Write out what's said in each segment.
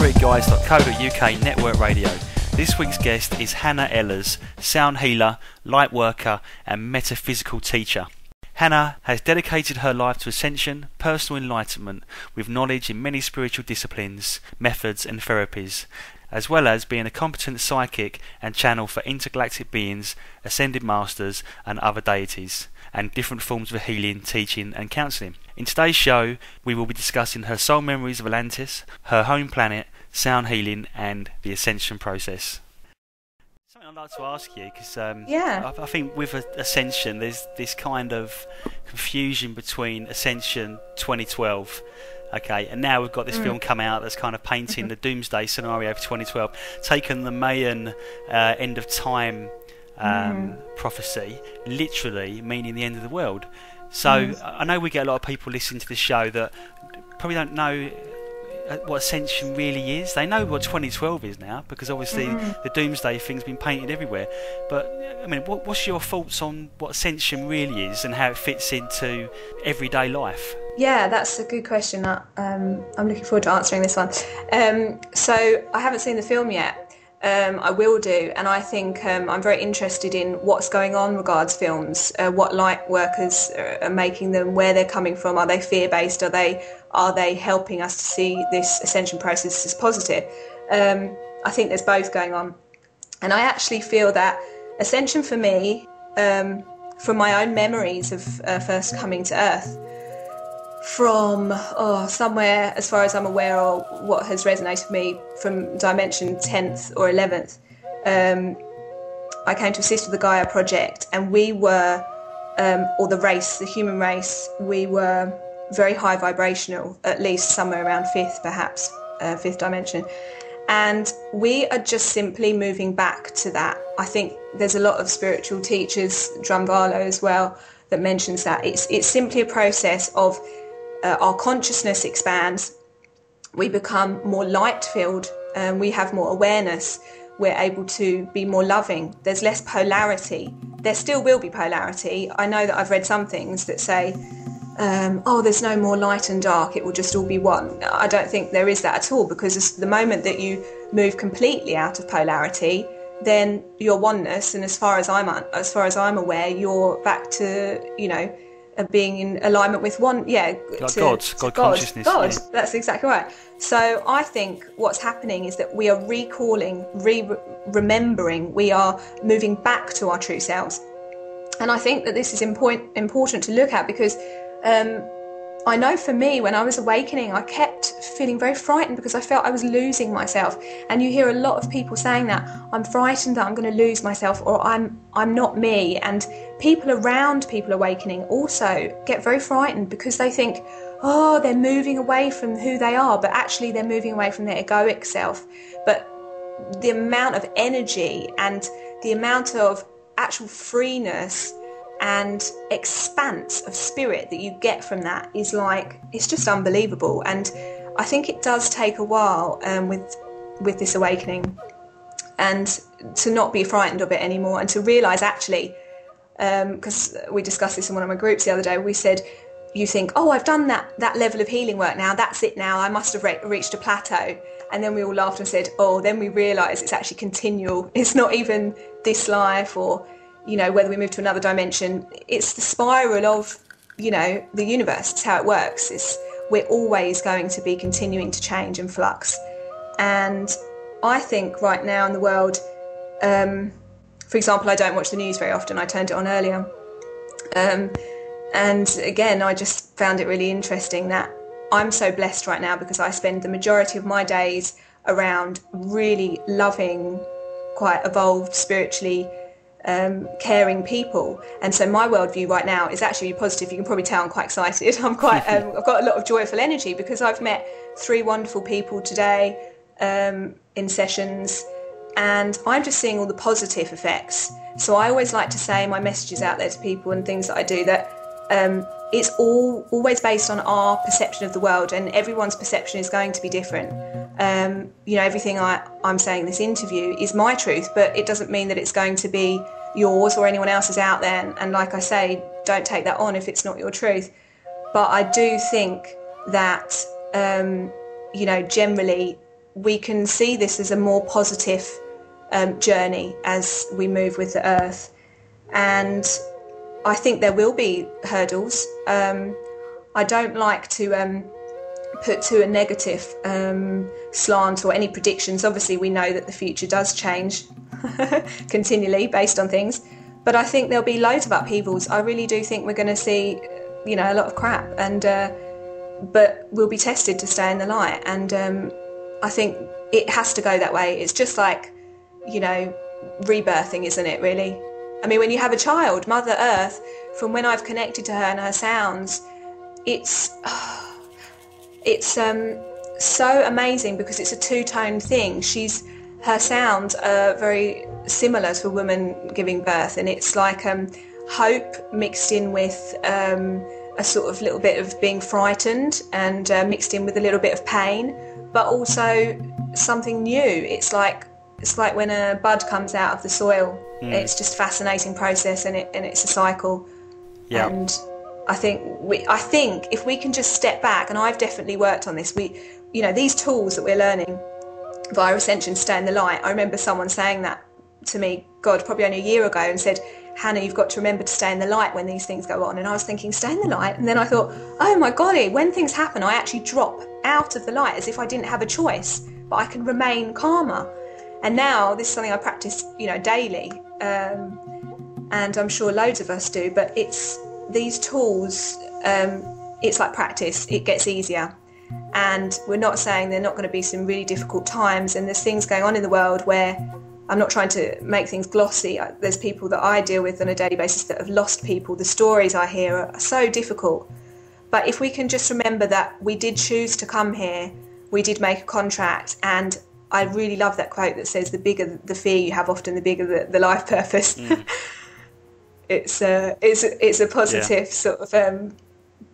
TheSpiritGuides.co.uk network radio. This week's guest is Hanna Ehlers, sound healer, light worker and metaphysical teacher. Hanna has dedicated her life to ascension, personal enlightenment, with knowledge in many spiritual disciplines, methods and therapies, as well as being a competent psychic and channel for intergalactic beings, ascended masters and other deities, and different forms of healing, teaching and counselling. In today's show, we will be discussing her soul memories of Atlantis, her home planet, sound healing and the ascension process. Something I'd like to ask you, because I think with Ascension there's this kind of confusion between Ascension 2012, okay, and now we've got this film come out that's kind of painting the doomsday scenario for 2012, taken the Mayan end of time prophecy, literally meaning the end of the world. So I know we get a lot of people listening to the show that probably don't know what Ascension really is. They know what 2012 is now, because obviously the doomsday thing's been painted everywhere. But I mean, what's your thoughts on what Ascension really is and how it fits into everyday life? Yeah, that's a good question. I'm looking forward to answering this one. So I haven't seen the film yet. I will do, and I think I'm very interested in what's going on regards films, what light workers are making them, where they're coming from. Are they fear-based? Are they helping us to see this ascension process as positive? I think there's both going on, and I actually feel that ascension for me, from my own memories of first coming to Earth, from somewhere, as far as I'm aware, or what has resonated with me, from dimension 10th or 11th, I came to assist with the Gaia project, and we were, or the race, the human race, we were very high vibrational, at least somewhere around 5th, perhaps, 5th dimension. And we are just simply moving back to that. I think there's a lot of spiritual teachers, Drumvalo as well, that mentions that. It's simply a process of our consciousness expands, we become more light-filled, we have more awareness, we're able to be more loving, there's less polarity. There still will be polarity. I know that I've read some things that say, there's no more light and dark, it will just all be one. I don't think there is that at all, because the moment that you move completely out of polarity, then you're oneness, and as far as I'm aware, you're back to, being in alignment with one, God consciousness. God, yeah. That's exactly right. So I think what's happening is that we are recalling, remembering, we are moving back to our true selves. And I think that this is important to look at, because I know for me, when I was awakening, I kept feeling very frightened because I felt I was losing myself. And you hear a lot of people saying that, I'm frightened that I'm going to lose myself, or I'm not me. And people around people awakening also get very frightened because they think, they're moving away from who they are, but actually they're moving away from their egoic self. But the amount of energy and the amount of actual freeness and expanse of spirit that you get from that is it's just unbelievable. And I think it does take a while with this awakening, and to not be frightened of it anymore, and to realise actually, because we discussed this in one of my groups the other day, we said, you think, I've done that level of healing work now, that's it now, I must have reached a plateau. And then we all laughed and said, then we realise it's actually continual. It's not even this life, or whether we move to another dimension. It's the spiral of, the universe. It's how it works. We're always going to be continuing to change and flux. And I think right now in the world, for example, I don't watch the news very often. I turned it on earlier. And again, I just found it really interesting that I'm so blessed right now, because I spend the majority of my days around really loving, quite evolved, spiritually caring people. And so my worldview right now is actually positive. You can probably tell I'm quite excited. I'm quite I've got a lot of joyful energy, because I've met 3 wonderful people today in sessions, and I'm just seeing all the positive effects. So I always like to say my messages out there to people and things that I do, that it's always based on our perception of the world, and everyone's perception is going to be different. Everything I'm saying in this interview is my truth, but it doesn't mean that it's going to be yours or anyone else's out there. And like I say, don't take that on if it's not your truth. But I do think that, generally we can see this as a more positive journey as we move with the earth. And I think there will be hurdles. I don't like to put to a negative slant or any predictions. Obviously, we know that the future does change continually based on things. But I think there'll be loads of upheavals. I really do think we're going to see, a lot of crap. And but we'll be tested to stay in the light. And I think it has to go that way. It's just like, rebirthing, isn't it, really? I mean, when you have a child, Mother Earth, from when I've connected to her and her sounds, it's so amazing because it's a two-tone thing. Her sounds are very similar to a woman giving birth, and it's like hope mixed in with a sort of little bit of being frightened, and mixed in with a little bit of pain, but also something new. It's like when a bud comes out of the soil. It's just a fascinating process, and it's a cycle. Yeah. And I think if we can just step back, and I've definitely worked on this, these tools that we're learning via Ascension, stay in the light. I remember someone saying that to me, probably only a year ago, and said, Hannah, you've got to remember to stay in the light when these things go on. And I was thinking, stay in the light? And then I thought, oh my golly, when things happen, I actually drop out of the light as if I didn't have a choice, but I can remain calmer. And now this is something I practice, daily, and I'm sure loads of us do, but it's these tools, it's like practice, it gets easier. And we're not saying there are not going to be some really difficult times, and there's things going on in the world where I'm not trying to make things glossy. There's people that I deal with on a daily basis that have lost people. The stories I hear are so difficult. But if we can just remember that we did choose to come here, we did make a contract, and I really love that quote that says, the bigger the fear you have, often the bigger the life purpose. It's a positive sort of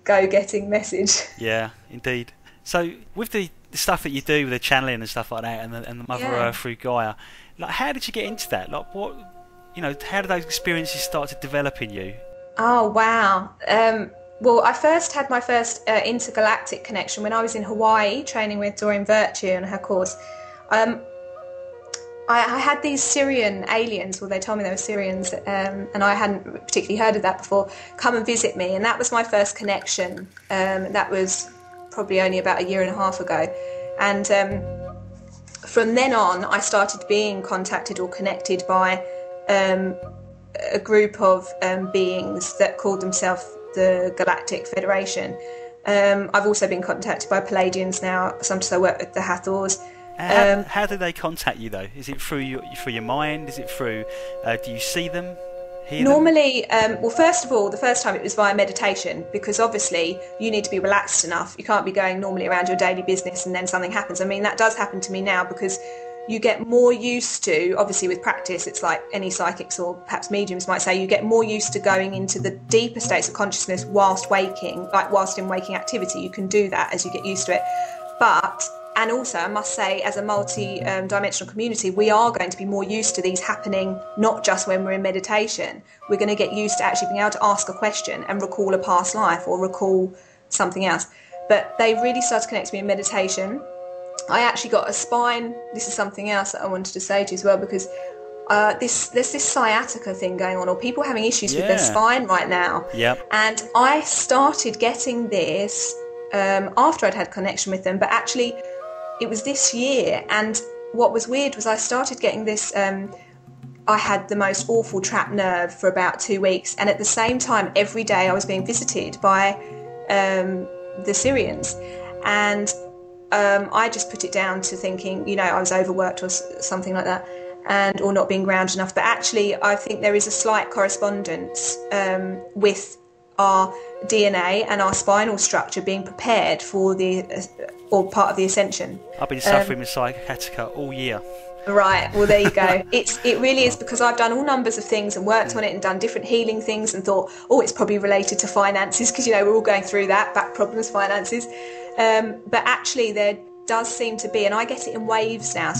go-getting message. Yeah, indeed. So with the stuff that you do with the channeling and stuff like that, and the Mother Earth through Gaia, like, how did you get into that? Like, what, how did those experiences start to develop in you? Oh wow. Well, I first had my first intergalactic connection when I was in Hawaii training with Doreen Virtue and her course. I had these Syrian aliens, well, they told me they were Syrians, and I hadn't particularly heard of that before, come and visit me, and that was my first connection. That was probably only about a year and a half ago. And from then on, I started being contacted or connected by a group of beings that called themselves the Galactic Federation. I've also been contacted by Palladians now. Sometimes I work with the Hathors. How do they contact you though? Is it through your mind? Is it through? Do you see them? Hear Normally, well, first of all, the first time it was via meditation, because obviously you need to be relaxed enough. You can't be going normally around your daily business and then something happens. I mean, that does happen to me now because you get more used to, obviously with practice, it's like any psychics or perhaps mediums might say, you get more used to going into the deeper states of consciousness whilst waking, like whilst in waking activity. You can do that as you get used to it. And also, I must say, as a multi-dimensional community, we are going to be more used to these happening, not just when we're in meditation. We're going to get used to actually being able to ask a question and recall a past life or recall something else. But they really started to connect to me in meditation. I actually got a spine. This is something else that I wanted to say to you as well, because there's this sciatica thing going on, or people having issues with their spine right now. Yep. And I started getting this after I'd had connection with them, but actually it was this year. And what was weird was I started getting this, I had the most awful trapped nerve for about 2 weeks, and at the same time every day I was being visited by the Syrians, and I just put it down to thinking, I was overworked or something like that, or not being grounded enough. But actually I think there is a slight correspondence with our DNA and our spinal structure being prepared for or part of the Ascension. I've been suffering with sciatica all year. Right, well there you go. It really is, because I've done all numbers of things and worked on it and done different healing things and thought, it's probably related to finances, because we're all going through that, back problems, finances. But actually there does seem to be, and I get it in waves now, so